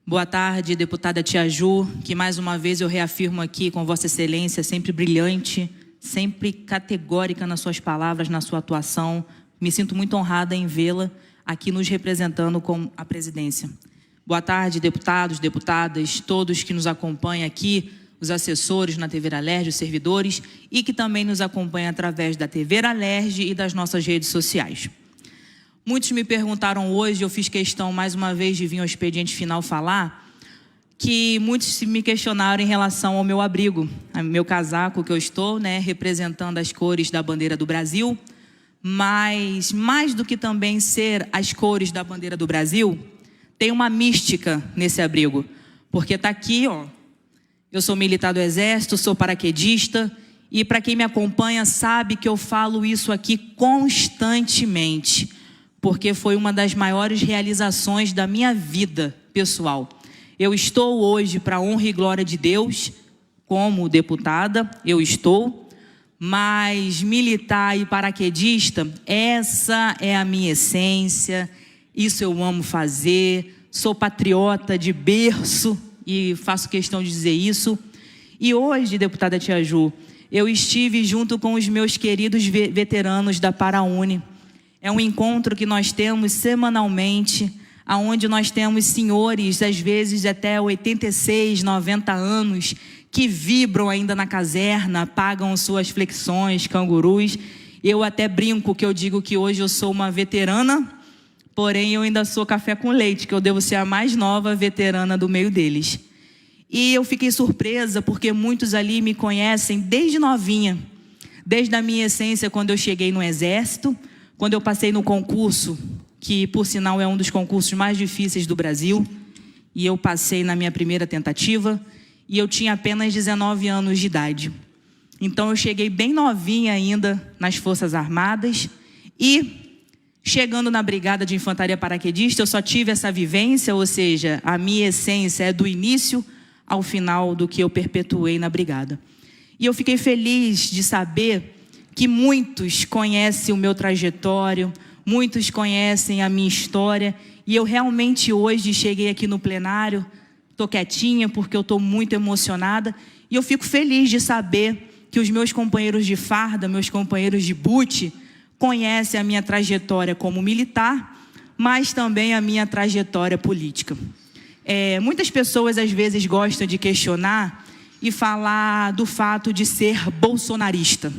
Boa tarde, deputada Tia Ju, que mais uma vez eu reafirmo aqui com Vossa Excelência, sempre brilhante, sempre categórica nas suas palavras, na sua atuação. Me sinto muito honrada em vê-la aqui nos representando com a presidência. Boa tarde, deputados, deputadas, todos que nos acompanham aqui, os assessores na TV Alerj, os servidores, e que também nos acompanham através da TV Alerj e das nossas redes sociais. Muitos me perguntaram hoje, eu fiz questão mais uma vez de vir ao expediente final falar, que muitos me questionaram em relação ao meu abrigo, ao meu casaco que eu estou, representando as cores da bandeira do Brasil, mas mais do que também ser as cores da bandeira do Brasil, tem uma mística nesse abrigo, porque está aqui, ó, eu sou militar do Exército, sou paraquedista, e para quem me acompanha sabe que eu falo isso aqui constantemente, porque foi uma das maiores realizações da minha vida pessoal. Eu estou hoje, para a honra e glória de Deus, como deputada, eu estou, mas militar e paraquedista, essa é a minha essência, isso eu amo fazer, sou patriota de berço e faço questão de dizer isso. E hoje, deputada Tia Ju, eu estive junto com os meus queridos veteranos da ParaUni. É um encontro que nós temos semanalmente, onde nós temos senhores, às vezes até 86, 90 anos, que vibram ainda na caserna, pagam suas flexões, cangurus. Eu até brinco que eu digo que hoje eu sou uma veterana, porém eu ainda sou café com leite, que eu devo ser a mais nova veterana do meio deles. E eu fiquei surpresa porque muitos ali me conhecem desde novinha, desde a minha essência quando eu cheguei no Exército, quando eu passei no concurso, que por sinal é um dos concursos mais difíceis do Brasil, e eu passei na minha primeira tentativa, e eu tinha apenas 19 anos de idade. Então eu cheguei bem novinha ainda nas Forças Armadas, e chegando na Brigada de Infantaria Paraquedista, eu só tive essa vivência, ou seja, a minha essência é do início ao final do que eu perpetuei na Brigada. E eu fiquei feliz de saber que muitos conhecem o meu trajetório, muitos conhecem a minha história, e eu realmente hoje cheguei aqui no plenário, estou quietinha porque eu estou muito emocionada, e eu fico feliz de saber que os meus companheiros de farda, meus companheiros de boot, conhecem a minha trajetória como militar, mas também a minha trajetória política. Muitas pessoas às vezes gostam de questionar e falar do fato de ser bolsonarista.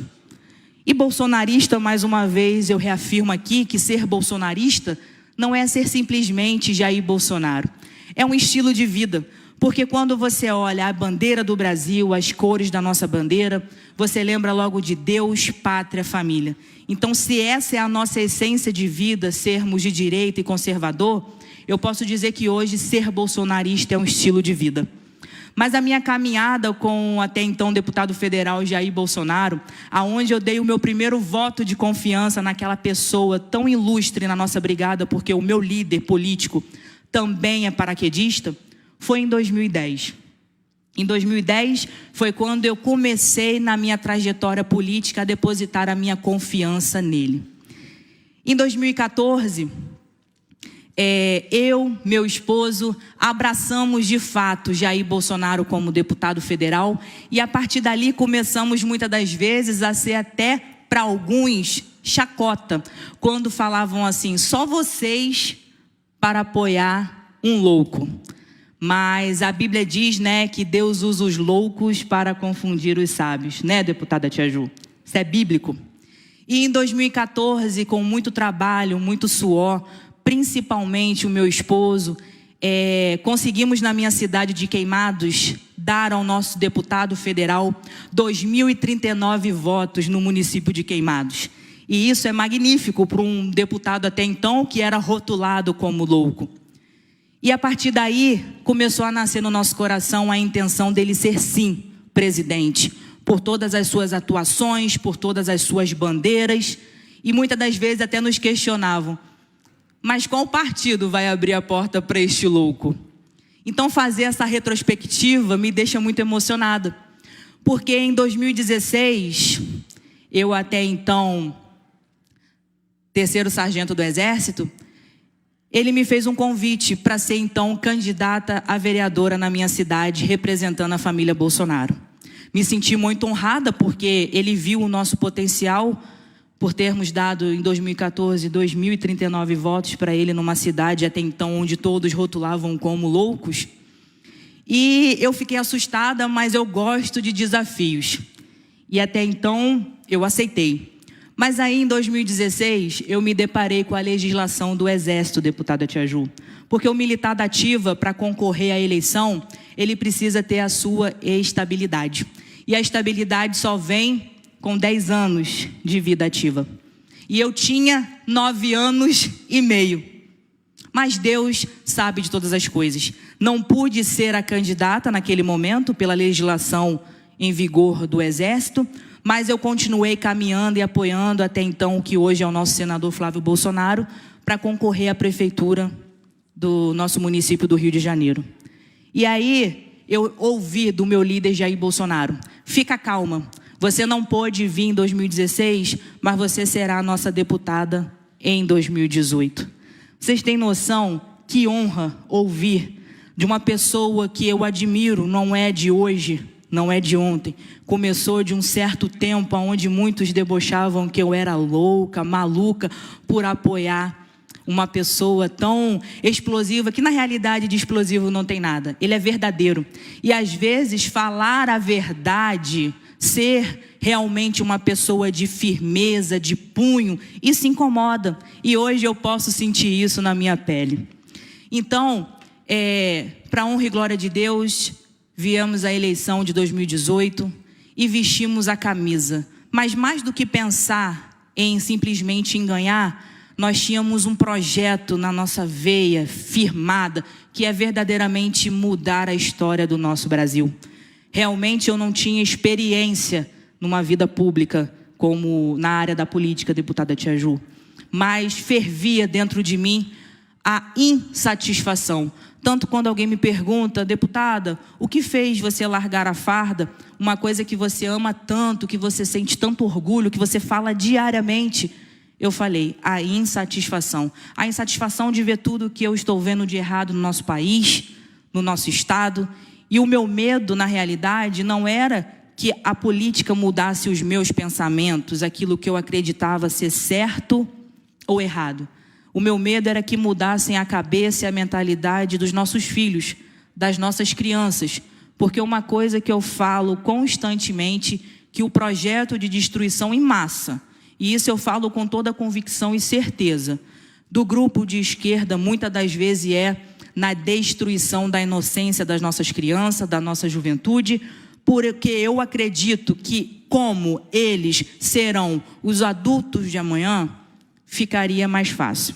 E bolsonarista, mais uma vez, eu reafirmo aqui que ser bolsonarista não é ser simplesmente Jair Bolsonaro. É um estilo de vida, porque quando você olha a bandeira do Brasil, as cores da nossa bandeira, você lembra logo de Deus, pátria, família. Então, se essa é a nossa essência de vida, sermos de direita e conservador, eu posso dizer que hoje ser bolsonarista é um estilo de vida. Mas a minha caminhada com até então deputado federal Jair Bolsonaro, aonde eu dei o meu primeiro voto de confiança naquela pessoa tão ilustre na nossa brigada, porque o meu líder político também é paraquedista, foi em 2010. Em 2010 foi quando eu comecei na minha trajetória política a depositar a minha confiança nele. Em 2014... eu, meu esposo, abraçamos de fato Jair Bolsonaro como deputado federal e a partir dali começamos muitas das vezes a ser até para alguns chacota, quando falavam assim, só vocês para apoiar um louco. Mas a Bíblia diz, que Deus usa os loucos para confundir os sábios, deputada Tia Ju? Isso é bíblico. E em 2014, com muito trabalho, muito suor, principalmente o meu esposo, conseguimos na minha cidade de Queimados dar ao nosso deputado federal 2.039 votos no município de Queimados. E isso é magnífico para um deputado até então que era rotulado como louco. E a partir daí começou a nascer no nosso coração a intenção dele ser sim presidente, por todas as suas atuações, por todas as suas bandeiras, e muitas das vezes até nos questionavam, mas qual partido vai abrir a porta para este louco? Então fazer essa retrospectiva me deixa muito emocionada, porque em 2016, eu até então, terceiro sargento do Exército, ele me fez um convite para ser, então, candidata a vereadora na minha cidade, representando a família Bolsonaro. Me senti muito honrada, porque ele viu o nosso potencial, por termos dado, em 2014, 2.039 votos para ele numa cidade, até então, onde todos rotulavam como loucos. E eu fiquei assustada, mas eu gosto de desafios. E até então, eu aceitei. Mas aí, em 2016, eu me deparei com a legislação do Exército, deputada Tia Ju. Porque o militar da ativa, para concorrer à eleição, ele precisa ter a sua estabilidade. E a estabilidade só vem com 10 anos de vida ativa. E eu tinha 9 anos e meio. Mas Deus sabe de todas as coisas. Não pude ser a candidata naquele momento, pela legislação em vigor do Exército, mas eu continuei caminhando e apoiando até então o que hoje é o nosso senador Flávio Bolsonaro, para concorrer à prefeitura do nosso município do Rio de Janeiro. E aí eu ouvi do meu líder Jair Bolsonaro: fica calma, você não pôde vir em 2016, mas você será a nossa deputada em 2018. Vocês têm noção que honra ouvir de uma pessoa que eu admiro, não é de hoje, não é de ontem. Começou de um certo tempo onde muitos debochavam que eu era louca, maluca, por apoiar uma pessoa tão explosiva, que na realidade de explosivo não tem nada. Ele é verdadeiro. E às vezes falar a verdade, ser realmente uma pessoa de firmeza, de punho, isso incomoda. E hoje eu posso sentir isso na minha pele. Então, para a honra e glória de Deus, viemos à eleição de 2018 e vestimos a camisa. Mas mais do que pensar em simplesmente ganhar, nós tínhamos um projeto na nossa veia, firmada, que é verdadeiramente mudar a história do nosso Brasil. Realmente eu não tinha experiência numa vida pública, como na área da política, deputada Tia Ju, mas fervia dentro de mim a insatisfação. Tanto quando alguém me pergunta: deputada, o que fez você largar a farda? Uma coisa que você ama tanto, que você sente tanto orgulho, que você fala diariamente. Eu falei: a insatisfação. A insatisfação de ver tudo que eu estou vendo de errado no nosso país, no nosso estado. E o meu medo, na realidade, não era que a política mudasse os meus pensamentos, aquilo que eu acreditava ser certo ou errado. O meu medo era que mudassem a cabeça e a mentalidade dos nossos filhos, das nossas crianças. Porque uma coisa que eu falo constantemente, que o projeto de destruição em massa, e isso eu falo com toda convicção e certeza, do grupo de esquerda, muitas das vezes é na destruição da inocência das nossas crianças, da nossa juventude, porque eu acredito que, como eles serão os adultos de amanhã, ficaria mais fácil.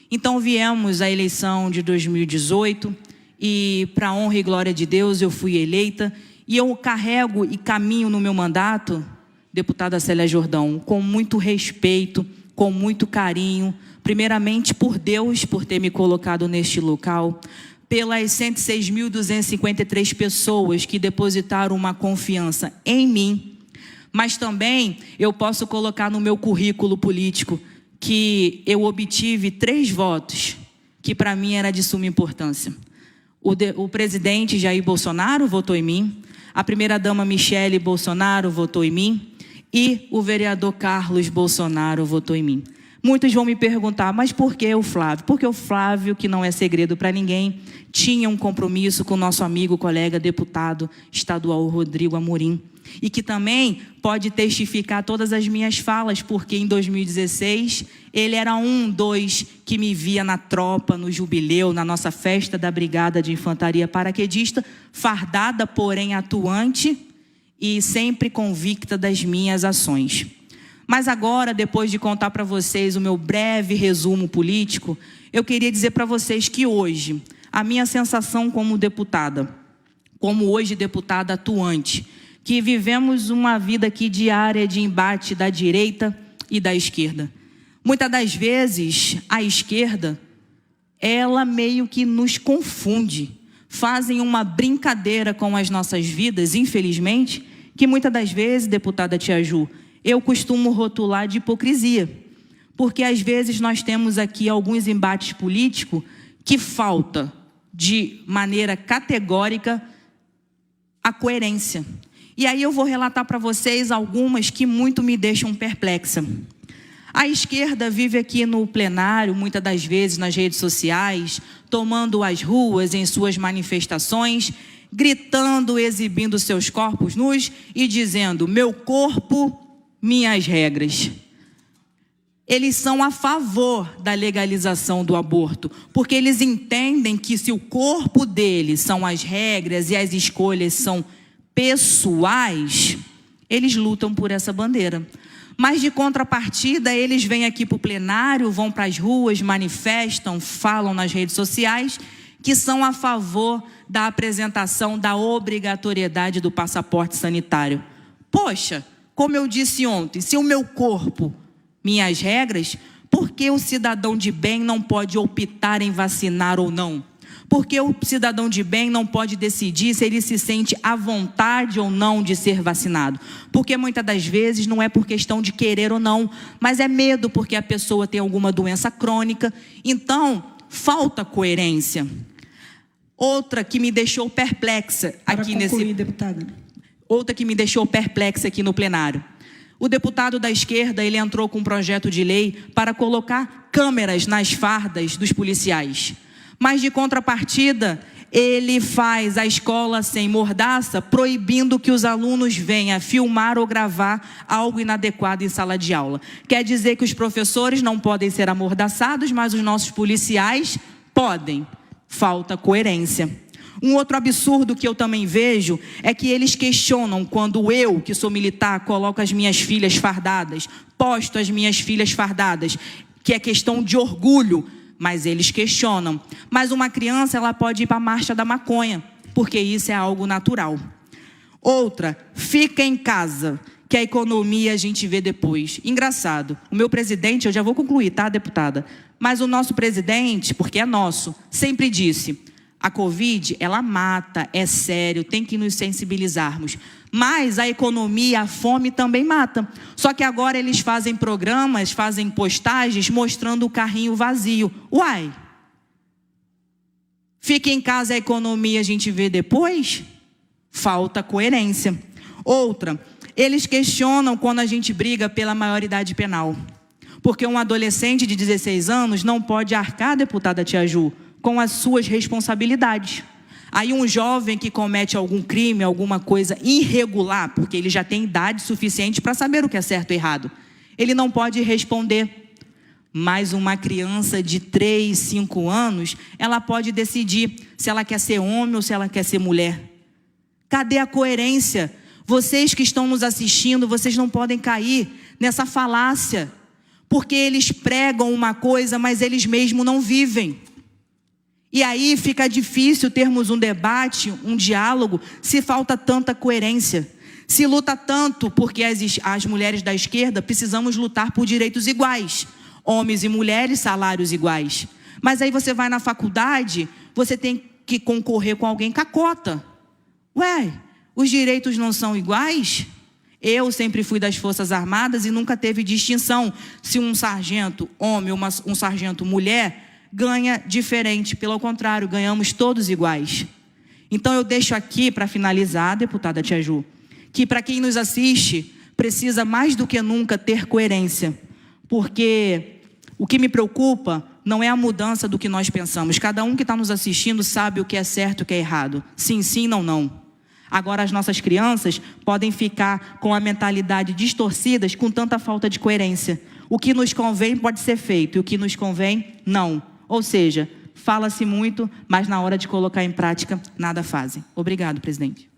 Então viemos à eleição de 2018 e, para a honra e glória de Deus, eu fui eleita. E eu carrego e caminho no meu mandato, deputada Célia Jordão, com muito respeito, com muito carinho, primeiramente por Deus, por ter me colocado neste local, pelas 106.253 pessoas que depositaram uma confiança em mim, mas também eu posso colocar no meu currículo político que eu obtive 3 votos, que para mim era de suma importância. O presidente Jair Bolsonaro votou em mim, a primeira-dama Michele Bolsonaro votou em mim e o vereador Carlos Bolsonaro votou em mim. Muitos vão me perguntar: mas por que o Flávio? Porque o Flávio, que não é segredo para ninguém, tinha um compromisso com o nosso amigo, colega, deputado estadual Rodrigo Amorim. E que também pode testificar todas as minhas falas, porque em 2016 ele era dos que me via na tropa, no jubileu, na nossa festa da Brigada de Infantaria Paraquedista, fardada, porém atuante e sempre convicta das minhas ações. Mas agora, depois de contar para vocês o meu breve resumo político, eu queria dizer para vocês que hoje, a minha sensação como deputada, como hoje deputada atuante, que vivemos uma vida aqui diária de embate da direita e da esquerda. Muitas das vezes, a esquerda, ela meio que nos confunde, fazem uma brincadeira com as nossas vidas, infelizmente, que muitas das vezes, deputada Tia Ju, eu costumo rotular de hipocrisia. porque às vezes nós temos aqui alguns embates políticos que falta, de maneira categórica, a coerência. E aí eu vou relatar para vocês algumas que muito me deixam perplexa. A esquerda vive aqui no plenário, muitas das vezes nas redes sociais, tomando as ruas em suas manifestações, gritando, exibindo seus corpos nus e dizendo: meu corpo, minhas regras. Eles são a favor da legalização do aborto, porque eles entendem que se o corpo deles são as regras e as escolhas são pessoais, eles lutam por essa bandeira. Mas de contrapartida, eles vêm aqui para o plenário, vão para as ruas, manifestam, falam nas redes sociais que são a favor da apresentação da obrigatoriedade do passaporte sanitário. Poxa, como eu disse ontem, se o meu corpo, minhas regras, por que o cidadão de bem não pode optar em vacinar ou não? Por que o cidadão de bem não pode decidir se ele se sente à vontade ou não de ser vacinado? Porque muitas das vezes não é por questão de querer ou não, mas é medo porque a pessoa tem alguma doença crônica. Então, falta coerência. Outra que me deixou perplexa aqui deputada. Outra que me deixou perplexa aqui no plenário. O deputado da esquerda, ele entrou com um projeto de lei para colocar câmeras nas fardas dos policiais. Mas, de contrapartida, ele faz a escola sem mordaça, proibindo que os alunos venham filmar ou gravar algo inadequado em sala de aula. Quer dizer que os professores não podem ser amordaçados, mas os nossos policiais podem. Falta coerência. Um outro absurdo que eu também vejo é que eles questionam quando eu, que sou militar, coloco as minhas filhas fardadas, posto as minhas filhas fardadas, que é questão de orgulho, mas eles questionam. Mas uma criança, ela pode ir para a marcha da maconha, porque isso é algo natural. Outra, fica em casa, que a economia a gente vê depois. Engraçado, o meu presidente, eu já vou concluir, tá, deputada? Mas o nosso presidente, porque é nosso, sempre disse: a Covid, ela mata, é sério, tem que nos sensibilizarmos. Mas a economia, a fome também mata. Só que agora eles fazem programas, fazem postagens mostrando o carrinho vazio. Uai! Fica em casa, a economia a gente vê depois? Falta coerência. Outra, eles questionam quando a gente briga pela maioridade penal. Porque um adolescente de 16 anos não pode arcar, deputada Tia Ju, com as suas responsabilidades. Aí um jovem que comete algum crime, alguma coisa irregular, porque ele já tem idade suficiente para saber o que é certo e errado, ele não pode responder. Mas uma criança de 3, 5 anos, ela pode decidir se ela quer ser homem ou se ela quer ser mulher. Cadê a coerência? Vocês que estão nos assistindo, vocês não podem cair nessa falácia, porque eles pregam uma coisa, mas eles mesmos não vivem. E aí fica difícil termos um debate, um diálogo, se falta tanta coerência. Se luta tanto porque as mulheres da esquerda precisamos lutar por direitos iguais. Homens e mulheres, salários iguais. Mas aí você vai na faculdade, você tem que concorrer com alguém cacota. Ué, os direitos não são iguais? Eu sempre fui das Forças Armadas e nunca teve distinção se um sargento homem ou um sargento mulher ganha diferente, pelo contrário, ganhamos todos iguais. Então eu deixo aqui para finalizar, deputada Tia Ju, que para quem nos assiste, precisa mais do que nunca ter coerência, porque o que me preocupa não é a mudança do que nós pensamos. Cada um que está nos assistindo sabe o que é certo e o que é errado. Sim, sim, não, não. Agora as nossas crianças podem ficar com a mentalidade distorcidas com tanta falta de coerência. O que nos convém pode ser feito e o que nos convém, não. Ou seja, fala-se muito, mas na hora de colocar em prática, nada fazem. Obrigado, presidente.